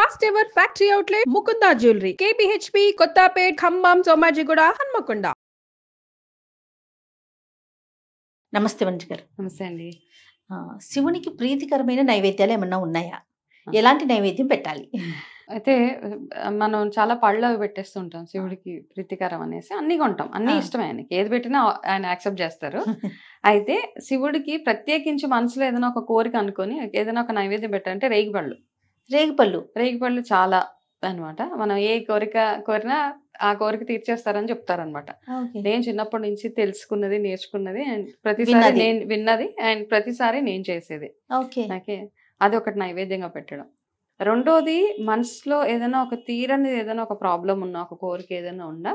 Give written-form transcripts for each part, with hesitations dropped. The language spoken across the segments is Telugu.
First ever factory outlet Mukunda jewellery KPHB Kothapet Khammam Somajiguda Hanamkonda. నమస్తే మంజు గారు. నమస్తే అండి. శివునికి ప్రీతికరమైన నైవేద్యాలు ఏమన్నా ఉన్నాయా? ఎలాంటి నైవేద్యం పెట్టాలి? అయితే మనం చాలా పళ్ళు అవి పెట్టేస్తుంటాం శివుడికి ప్రీతికరం అనేసి. అన్నీ కొంటాం, అన్నీ ఇష్టమే ఆయనకి. ఏది పెట్టినా ఆయన యాక్సెప్ట్ చేస్తారు. అయితే శివుడికి ప్రత్యేకించి మనసులో ఏదైనా ఒక కోరిక అనుకొని ఏదైనా ఒక నైవేద్యం పెట్టాలంటే రేగిపళ్ళు. రేగిపళ్ళు చాలా అనమాట. మనం ఏ కోరిక కోరినా ఆ కోరిక తీర్చేస్తారని చెప్తారనమాట. నేను చిన్నప్పటి నుంచి తెలుసుకున్నది, నేర్చుకున్నది అండ్ ప్రతిసారి నేను విన్నది అండ్ ప్రతిసారి నేను చేసేది. నాకే అది ఒకటి నైవేద్యంగా పెట్టడం. రెండోది, మనసులో ఏదైనా ఒక తీరని ఏదైనా ఒక ప్రాబ్లం ఉన్నా, ఒక కోరిక ఏదైనా ఉన్నా,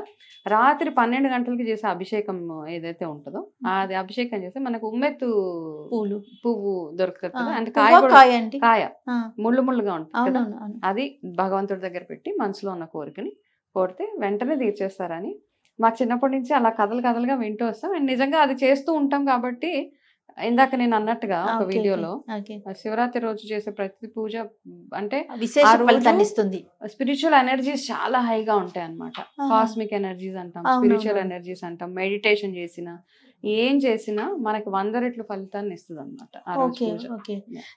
రాత్రి 12 గంటలకి చేసే అభిషేకం ఏదైతే ఉంటుందో అది అభిషేకం చేస్తే మనకు ఉమ్మెత్తు పువ్వు దొరుకుతుంది కదా, అంటే కాయ ముళ్ళు ముళ్ళుగా ఉంటుంది కదా, అది భగవంతుడి దగ్గర పెట్టి మనసులో ఉన్న కోరికని కోరితే వెంటనే తీర్చేస్తారని మాకు చిన్నప్పటి నుంచి అలా కథలుగా వింటూ వస్తాం. అండ్ నిజంగా అది చేస్తూ ఉంటాం. కాబట్టి ఇందాక నేను అన్నట్టుగా ఒక వీడియోలో శివరాత్రి రోజు చేసే ప్రతి పూజ అంటే స్పిరిచువల్ ఎనర్జీస్ చాలా హైగా ఉంటాయి అన్నమాట. కాస్మిక్ ఎనర్జీస్ అంటాం, స్పిరిచువల్ ఎనర్జీస్ అంటాం. మెడిటేషన్ చేసినా ఏం చేసినా మనకి 100 రెట్లు ఫలితాన్ని ఇస్తుంది అనమాట.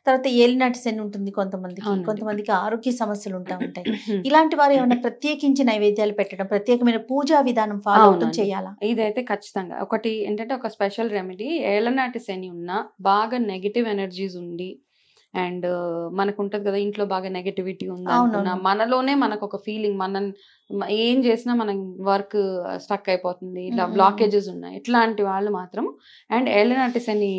తర్వాత ఏలినాటి శని ఉంటుంది కొంతమందికి ఆరోగ్య సమస్యలు ఉంటా ఉంటాయి. ఇలాంటి వారు ఏమైనా ప్రత్యేకించి నైవేద్యాలు పెట్టడం, ప్రత్యేకమైన పూజా విధానం ఫాలో అవడం చేయాలా? ఇదైతే ఖచ్చితంగా ఒకటి ఏంటంటే ఒక స్పెషల్ రెమెడీ. ఏళ్ళనాటి శని ఉన్నా, బాగా నెగిటివ్ ఎనర్జీస్ ఉండి అండ్ మనకు ఉంటుంది కదా ఇంట్లో బాగా నెగటివిటీ ఉంది అనుకున్నా, మనలోనే మనకు ఒక ఫీలింగ్, మనం ఏం చేసినా మనం వర్క్ స్టక్ అయిపోతుంది, ఇలా బ్లాకేజెస్ ఉన్నాయి, ఇట్లాంటి వాళ్ళు మాత్రం అండ్ ఏళ్ళనాటి శని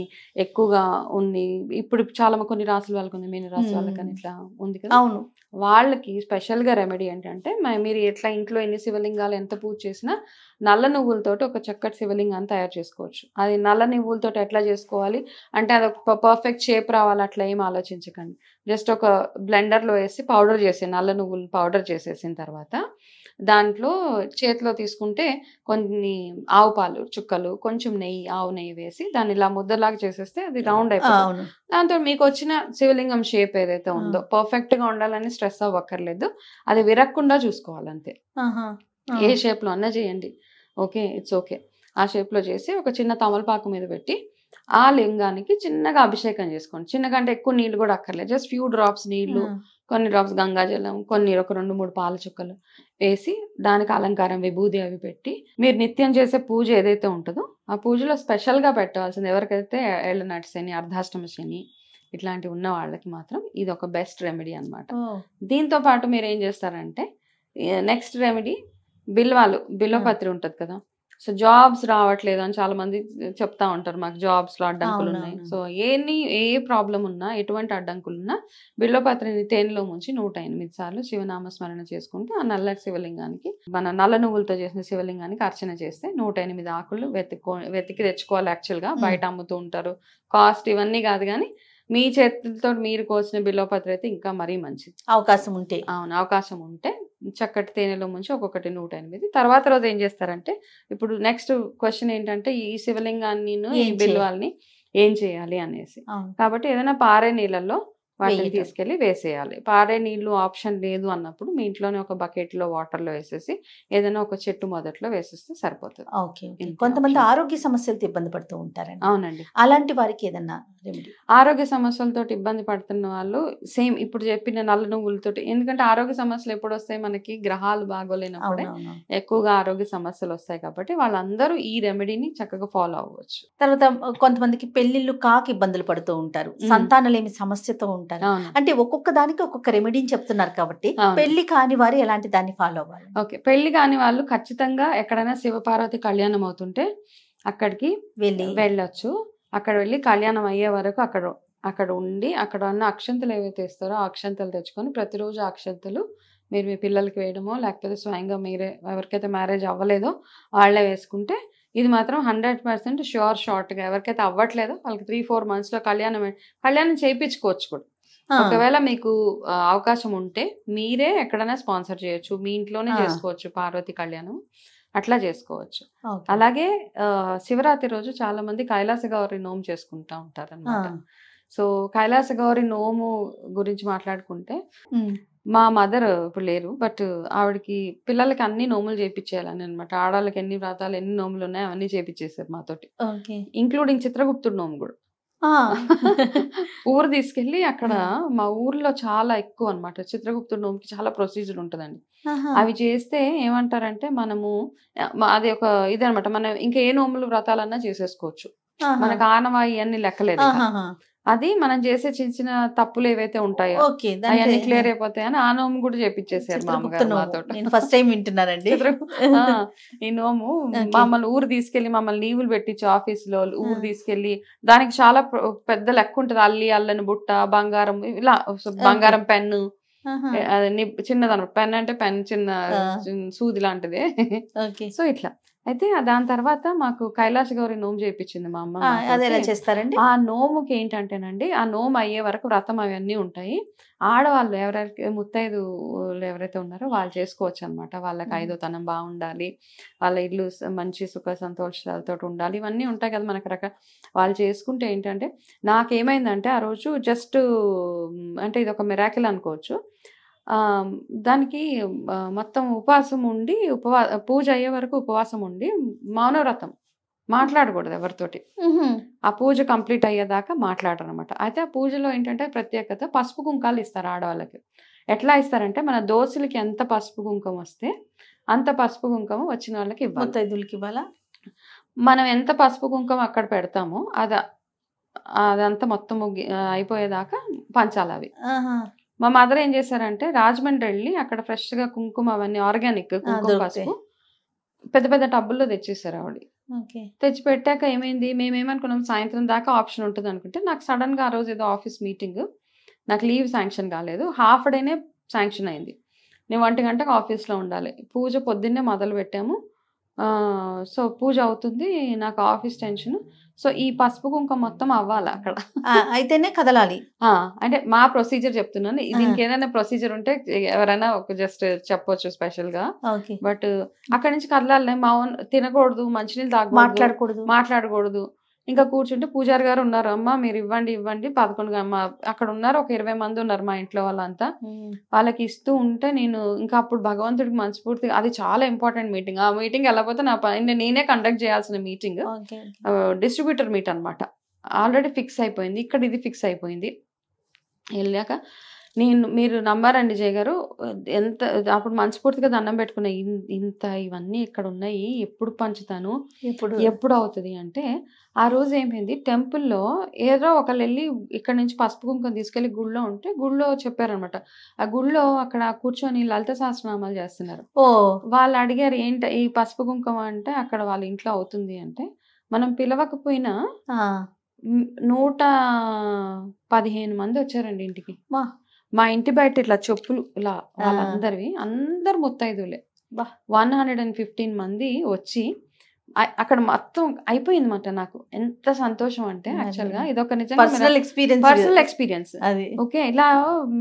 ఎక్కువగా ఉంది. ఇప్పుడు చాలా కొన్ని రాసుల వాళ్ళకి ఉంది, మీన రాశి వాళ్ళకని ఇట్లా ఉంది కదా, వాళ్ళకి స్పెషల్గా రెమెడీ ఏంటంటే మీరు ఎట్లా ఇంట్లో ఎన్ని శివలింగాలు ఎంత పూజ చేసినా నల్ల నువ్వులతోటి ఒక చక్కటి శివలింగాన్ని తయారు చేసుకోవచ్చు. అది నల్ల నువ్వులతోటి ఎట్లా చేసుకోవాలి అంటే అది ఒక పర్ఫెక్ట్ షేప్ రావాలి అట్లా ఏం ఆలోచించకండి. జస్ట్ ఒక బ్లెండర్లో వేసి పౌడర్ చేసి నల్ల నువ్వులు పౌడర్ చేసేసిన తర్వాత దాంట్లో చేతిలో తీసుకుంటే కొన్ని ఆవు పాలు చుక్కలు, కొంచెం నెయ్యి, ఆవు నెయ్యి వేసి దాన్ని ఇలా ముద్దలాగా చేసేస్తే అది రౌండ్ అయిపోతుంది. దాంతో మీకు వచ్చిన శివలింగం షేప్ ఏదైతే ఉందో పర్ఫెక్ట్ గా ఉండాలని స్ట్రెస్ అవ్వక్కర్లేదు, అది విరక్కుండా చూసుకోవాలంతే. ఏ షేప్ లో అన్నా చేయండి, ఓకే, ఇట్స్ ఓకే. ఆ షేప్ లో చేసి ఒక చిన్న తమలపాకు మీద పెట్టి ఆ లింగానికి చిన్నగా అభిషేకం చేసుకోండి. చిన్నగా అంటే ఎక్కువ నీళ్ళు కూడా అక్కర్లేదు, జస్ట్ ఫ్యూ డ్రాప్స్ నీళ్లు, కొన్ని డ్రాప్స్ గంగాజలం, కొన్ని ఒక 2-3 పాల చుక్కలు వేసి దానికి అలంకారం విభూది అవి పెట్టి మీరు నిత్యం చేసే పూజ ఏదైతే ఉంటుందో ఆ పూజలో స్పెషల్గా పెట్టాల్సింది ఎవరికైతే ఏళ్ళనాటి శని, అర్ధాష్టమ శని ఇట్లాంటివి ఉన్న వాళ్ళకి మాత్రం ఇది ఒక బెస్ట్ రెమెడీ అనమాట. దీంతో పాటు మీరు ఏం చేస్తారంటే నెక్స్ట్ రెమెడీ బిల్వపత్రి ఉంటుంది కదా. సో జాబ్స్ రావట్లేదు అని చాలా మంది చెప్తా ఉంటారు, మాకు జాబ్స్ లో అడ్డంకులు ఉన్నాయి. సో ఏ ప్రాబ్లం ఉన్నా, ఎటువంటి అడ్డంకులు ఉన్నా బిల్వపత్రిని తేనెలో ముంచి 108 సార్లు శివనామ స్మరణ చేసుకుంటూ ఆ నల్ల శివలింగానికి, మన నల్ల నువ్వులతో చేసిన శివలింగానికి అర్చన చేస్తే 108 ఆకులు వెతికి తెచ్చుకోవాలి. యాక్చువల్గా బయట అమ్ముతూ ఉంటారు, కాస్ట్ ఇవన్నీ కాదు, కానీ మీ చేతులతో మీరు కోసిన బిల్వపత్రి అయితే ఇంకా మరీ మంచిది. అవకాశం ఉంటే చక్కటి తేనెలో ముంచి ఒక్కొక్కటి 108. తర్వాత రోజు ఏం చేస్తారంటే, ఇప్పుడు నెక్స్ట్ క్వశ్చన్ ఏంటంటే ఈ శివలింగాన్ని ఈ బిల్వాల్ని ఏం చేయాలి అనేసి. కాబట్టి ఏదైనా పారే నీళ్ళల్లో వాటిని తీసుకెళ్లి వేసేయాలి. పారే నీళ్లు ఆప్షన్ లేదు అన్నప్పుడు మీ ఇంట్లోనే ఒక బకెట్ లో వాటర్ లో వేసేసి ఏదైనా ఒక చెట్టు మొదట్లో వేసేస్తే సరిపోతుంది. కొంతమంది ఆరోగ్య సమస్యలతో ఇబ్బంది పడుతూ ఉంటారండి. అవునండి, అలాంటి వారికి ఏదన్నా రెమెడీ? ఆరోగ్య సమస్యలతో ఇబ్బంది పడుతున్న వాళ్ళు సేమ్ ఇప్పుడు చెప్పిన నల్ల నువ్వులతో, ఎందుకంటే ఆరోగ్య సమస్యలు ఎప్పుడు వస్తాయి, మనకి గ్రహాలు బాగోలేనప్పుడే ఎక్కువగా ఆరోగ్య సమస్యలు వస్తాయి. కాబట్టి వాళ్ళందరూ ఈ రెమెడీని చక్కగా ఫాలో అవ్వచ్చు. తర్వాత కొంతమందికి పెళ్లిళ్ళు కాక ఇబ్బందులు పడుతూ ఉంటారు, సంతానలేమి సమస్యతో ఉంటారు. అంటే ఒక్కొక్క దానికి ఒక్కొక్క రెమెడీని చెప్తున్నారు కాబట్టి పెళ్లి కాని వారు ఎలాంటి దాన్ని ఫాలో అవ్వాలి? ఓకే, పెళ్లి కాని వాళ్ళు ఖచ్చితంగా ఎక్కడైనా శివపార్వతి కళ్యాణం అవుతుంటే అక్కడికి వెళ్ళొచ్చు. అక్కడ వెళ్ళి కళ్యాణం అయ్యే వరకు అక్కడ ఉండి అక్కడ ఉన్న అక్షంతలు ఏవైతే ఇస్తారో ఆ అక్షంతలు తెచ్చుకొని ప్రతిరోజు ఆ అక్షంతలు మీరు మీ పిల్లలకి వేయడమో లేకపోతే స్వయంగా మీరే ఎవరికైతే మ్యారేజ్ అవ్వలేదో వాళ్ళే వేసుకుంటే ఇది మాత్రం 100% షార్ట్గా ఎవరికైతే అవ్వట్లేదో వాళ్ళకి 3-4 monthsలో కళ్యాణం చేయించుకోవచ్చు కూడా. ఒకవేళ మీకు అవకాశం ఉంటే మీరే ఎక్కడైనా స్పాన్సర్ చేయొచ్చు, మీ ఇంట్లోనే చేసుకోవచ్చు పార్వతి కళ్యాణం, అట్లా చేసుకోవచ్చు. అలాగే శివరాత్రి రోజు చాలా మంది కైలాస గౌరి నోము చేసుకుంటా ఉంటారు అన్నమాట. సో కైలాస గౌరి నోము గురించి మాట్లాడుకుంటే మా మదర్ ఇప్పుడు లేరు. బట్ ఆవిడకి పిల్లలకి అన్ని నోములు చేపిచ్చేయాలని అనమాట. ఆడవాళ్ళకి ఎన్ని వ్రతాలు, ఎన్ని నోములు ఉన్నాయో అవన్నీ చేపిచ్చేసారు మాతోటి. ఓకే. ఇంక్లూడింగ్ చిత్రగుప్తుడి నోము కూడా. ఆ! ఊరు తీసుకెళ్ళి అక్కడ మా ఊర్లో చాలా ఎక్కువ అనమాట. చిత్రగుప్తుడి నోముకి చాలా ప్రొసీజర్ ఉంటదండి. ఆహా! అవి చేస్తే ఏమంటారంటే మనము అది ఒక ఇదనమాట. మనం ఇంకా ఏ నోములు వ్రతాలన్నా చేసేసుకోవచ్చు. ఆహా! మనకు ఆనవాయి అన్ని లెక్కలేదు ఇక. ఆహాహా! అది మనం చేసే చిన్న చిన్న తప్పులు ఏవైతే ఉంటాయో ఓకే. అవన్నీ దానికి క్లియర్ అయిపోతాయని ఆ నోము కూడా చేపించేసారు మా చిత్రగుప్త అమ్మగారు నోము. మాతోటి. నేను ఫస్ట్ టైం వింటున్నానండి. ఆ, ఈ నోము ఓకే. మమ్మల్ని ఊరు తీసుకెళ్లి మమ్మల్ని లీవులు పెట్టించి ఆఫీసులో ఊరు ఆ! తీసుకెళ్లి దానికి చాలా పెద్ద లెక్క ఉంటది. అల్లని బుట్ట, బంగారం, ఇలా ఓకే. బంగారం పెన్ను, ఆహా! అది చిన్నదన్నమాట. పెన్ అంటే పెన్ చిన్న ఆ! సూది లాంటిదే. ఓకే. సో ఇట్లా అయితే దాని తర్వాత మాకు కైలాస గౌరి నోము చేయించింది మా అమ్మ ఆ! అదెలా మాతోటి. చేస్తారండి? ఆ నోముకి ఏంటంటేనండి, ఆ నోము అయ్యే వరకు వ్రతం అవన్నీ ఉంటాయి. ఆడవాళ్ళు ఎవరైతే ముత్తైదువులు ఎవరైతే ఉన్నారో వాళ్ళు చేసుకోవచ్చు అనమాట. వాళ్ళకి హుహు. 5వ తనం బాగుండాలి, వాళ్ళ ఇల్లు మంచి సుఖ సంతోషాలతో ఉండాలి, ఇవన్నీ ఉంటాయి కదా మనకు వాళ్ళు చేసుకుంటే ఏంటంటే, నాకేమైందంటే ఆ రోజు జస్ట్ అంటే ఇది ఒక మిరాకిల్ అనుకోవచ్చు. దానికి మొత్తం ఉపవాసం ఉండి పూజ అయ్యే వరకు ఉపవాసం ఉండి మౌనవ్రతం. మాట్లాడకూడదు ఎవరితోటి. హుహు. ఆ పూజ కంప్లీట్ అయ్యేదాకా మాట్లాడరనమాట. అయితే ఆ పూజలో ఏంటంటే ప్రత్యేకత పసుపు కుంకాలు ఇస్తారు ఆడవాళ్ళకి. ఎట్లా ఇస్తారంటే మన దోసెలకి ఎంత పసుపు కుంకుమ వస్తే అంత పసుపు కుంకుమ వచ్చిన వాళ్ళకి ఇవ్వాలి. ముత్తైదువులకివ్వాలా? మనం ఎంత పసుపు కుంకుమ అక్కడ పెడతామో అదంతా మొత్తం అయిపోయేదాకా పంచాలవి. ఆహా! మా మదర్ ఏం చేశారంటే రాజమండ్రి వెళ్ళి అక్కడ ఫ్రెష్‌గా కుంకుమ అవన్నీ ఆర్గానిక్ కుంకుమ, దొరుకుతాయి. పసుపు పెద్ద పెద్ద టబ్బుల్లో తెచ్చేసారు ఆవిడ. ఓకే. తెచ్చి పెట్టాక ఏమైంది, మేమేమనుకున్నాం సాయంత్రం దాకా ఆప్షన్ ఉంటదనుకుంటే, నాకు సడెన్‌గా ఆ రోజు ఏదో ఆఫీస్ మీటింగ్. నాకు లీవ్ శాంక్షన్ కాలేదు. హాఫ్ డేనే శాంక్షన్ అయింది. నేను 1 గంటకి ఆఫీస్‌లో ఉండాలి. పూజ పొద్దున్నే మొదలుపెట్టాము. సో, పూజ అవుతుంది. నాకు ఆఫీస్ టెన్షన్. సో, ఈ పసుపు కుంకుమ మొత్తం అవ్వాల అక్కడ. ఆ! అయితేనే కదలాలి. ఆ! అంటే మా ప్రొసీజర్ చెప్తున్నాను. ఆ! దీనికి ఏదైనా ప్రొసీజర్ ఉంటే ఎవరైనా ఒక జస్ట్ చెప్పొచ్చు స్పెషల్‌గా. ఓకే. బట్ అక్కడి నుంచి కదలాలి. తినకూడదు, మంచినీళ్ళు తాగకూడదు, మాట్లాడకూడదు. మాట్లాడకూడదు. ఇంకా కూర్చుంటే పూజారి గారు ఉన్నారు. "అమ్మ మీరు ఇవ్వండి, ఇవ్వండి." 11 అక్కడ ఉన్నారు. ఒక 20 మంది ఉన్నారు మా ఇంట్లో వాళ్ళంతా. హ్మ్. వాళ్ళకి ఇస్తూ ఉంటే నేను ఇంకా అప్పుడు భగవంతుడికి మనస్ఫూర్తిగా అది చాలా ఇంపార్టెంట్ మీటింగ్. ఆ మీటింగ్ ఎళ్ళకపోతే నా పని నేనే కండక్ట్ చేయాల్సిన మీటింగ్. ఓకే. డిస్ట్రిబ్యూటర్ మీట్ అనమాట. ఆల్రెడీ ఫిక్స్ అయిపోయింది. ఇక్కడ ఇది ఫిక్స్ అయిపోయింది. ఎళ్ళాక మీరు నమ్మరండి జయ గారు. ఎంత అప్పుడు మనస్ఫూర్తిగా దండం పెట్టుకున్నా. ఇంత ఇవన్నీ ఇక్కడున్నాయి. ఎప్పుడు పంచుతాను? ఇప్పుడు ఎప్పుడవుతది అంటే, ఆ రోజు ఏమైంది టెంపుల్‌లో ఏదో ఒకళ్ళెళ్లి ఇక్కడి నుంచి పసుపు కుంకుమ తీసుకెళ్ళి గుడిలో ఉంటే, గుడిలో చెప్పారనమాట. ఆ గుడిలో అక్కడ కూర్చొని లలిత సహస్రనామాలు చేస్తున్నారు. ఓహ్! వాళ్ళు అడిగారు, ఈ పసుపు కుంకుమ అంటే అక్కడ వాళ్ళ ఇంట్లో అవుతుంది అంటే, మనం పిలవకపోయినా ఆ! 115 మందొచ్చారండి ఇంటికి. అబ్బా! మా ఇంటి బయట ఇట్లా చెప్పులు ఇలా ఆ! వాళ్ళందరివి అందరూ ముత్తైదువులే. అబ్బా! 115 మంది వచ్చి అక్కడ మొత్తం అయిపోయిందన్నమాట నాకు. ఎంత సంతోషం అంటే యాక్చువల్‌గా ఇదొక నిజంగా పర్సనల్ ఎక్స్‌పీరియన్స్ పర్సనల్ ఎక్స్‌పీరియన్స్. అది. ఓకే. ఇలా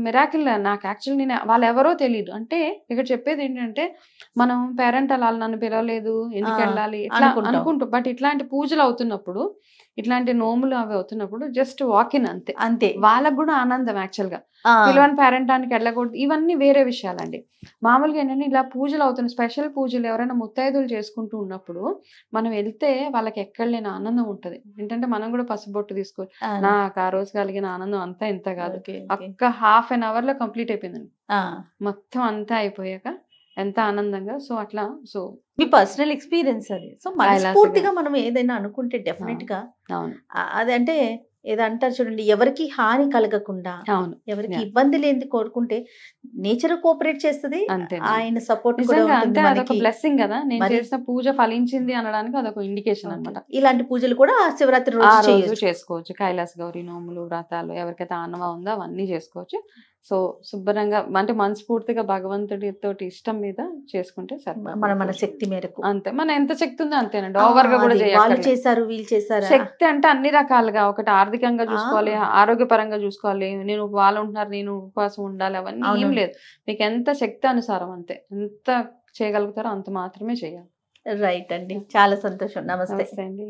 మిరాకిల్ నాకు యాక్చువల్లీ వాళ్ళెవరో తెలీదు. అంటే ఇక్కడ చెప్పేదేంటంటే, మనం పేరెంటల్ ఆళ్ళు నన్ను పిలవలేదు, ఎందుకెళ్ళాలి ఇట్లా అనుకుంటాం. బట్ ఇట్లాంటి పూజలు అవుతున్నప్పుడు, ఇట్లాంటి నోములు అవి అవుతున్నప్పుడు జస్ట్ వాక్ ఇన్ అంతే. అంతే. వాళ్ళకి గూడా ఆనందం యాక్చువల్‌గా. ఆ! పిలవని పేరెంటానికి వెళ్ళకూడదు. ఇవన్నీ వేరే విషయాలండి. మామూలుగా ఏంటంటే ఇలా పూజలు అవుతున్న స్పెషల్ పూజలు ఎవరైనా ముత్తైదువులు చేసుకుంటూ ఉన్నప్పుడు, మనం వెళ్తే వాళ్ళకి ఎక్కడ లేని ఆనందం ఉంటది. ఏంటంటే మనం గూడా పసుబొట్టు తీసుకోవాలి. అవును. నాకు ఆ రోజు కలిగిన ఆనందం అంతా ఇంత కాదు. ఓకే. ఓకే. ఒక్క హాఫ్ అన్ అవర్‌లో కంప్లీట్ అయిపోయిందండి. ఆ! మొత్తం అంతా అయిపోయాక ఎంత ఆనందంగా. సో మీ పర్సనల్ ఎక్స్‌పీరియన్స్ అది. సో, మనస్ఫూర్తిగా మనం ఏదైనా అనుకుంటే డెఫినెట్‌గా అవును. అదంటే ఏదో అంటారు చూడండి, ఎవరికీ హాని కలగకుండా, అవును. ఎవరికీ యాహ్! ఇబ్బంది లేనిది కోరుకుంటే నేచర్ కోఆపరేట్ చేస్తది. అంతేనండి. ఆయన సపోర్ట్ కూడా నిజంగా ఉంటుంది అంటే అదొక మనకి. బ్లెస్సింగ్ గదా! నేను మరి చేసిన పూజ ఫలించింది అనడానికి అదొక ఇండికేషన్ ఓకే. అన్నమాట. ఇలాంటి పూజలు కూడా ఆ శివరాత్రి ఆ రోజు రోజు చేయొచ్చు. చేసుకోవచ్చు. కైలాస గౌరి నోములు, వ్రతాలు ఎవరికైతే ఆనవ ఉందో అవన్నీ చేసుకోవచ్చు. సో, శుభ్రంగా అంటే మనస్ఫూర్తిగా భగవంతుడితోటి ఇష్టం మీద చేసుకుంటే మన సరిపోతుంది మన పూజ. శక్తి మేరకు. అంతే. మన ఎంత శక్తి ఉందో అంతేనండి. ఓవర్‌గా గూడా అది వాళ్ళు చేయక్కర్లేదు. చేశారు, వీళ్ళు చేశారా? శక్తి అంటే అన్ని రకాలుగా ఒకటి ఆర్థికంగా ఆ! చూసుకోవాలి, ఆరోగ్యపరంగా చూసుకోవాలి. వాళ్ళు ఉంటున్నారు, నేను ఉపవాసం ఉండాలి అవన్నీ ఏం అవును. లేదు. మీకు ఎంత శక్తి అనుసారం అంతే. ఎంత చేయగలుగుతారో అంత మాత్రమే చేయాలి. రైట్ అండి. చాలా సంతోషం. నమస్తే. నమస్తే అండి.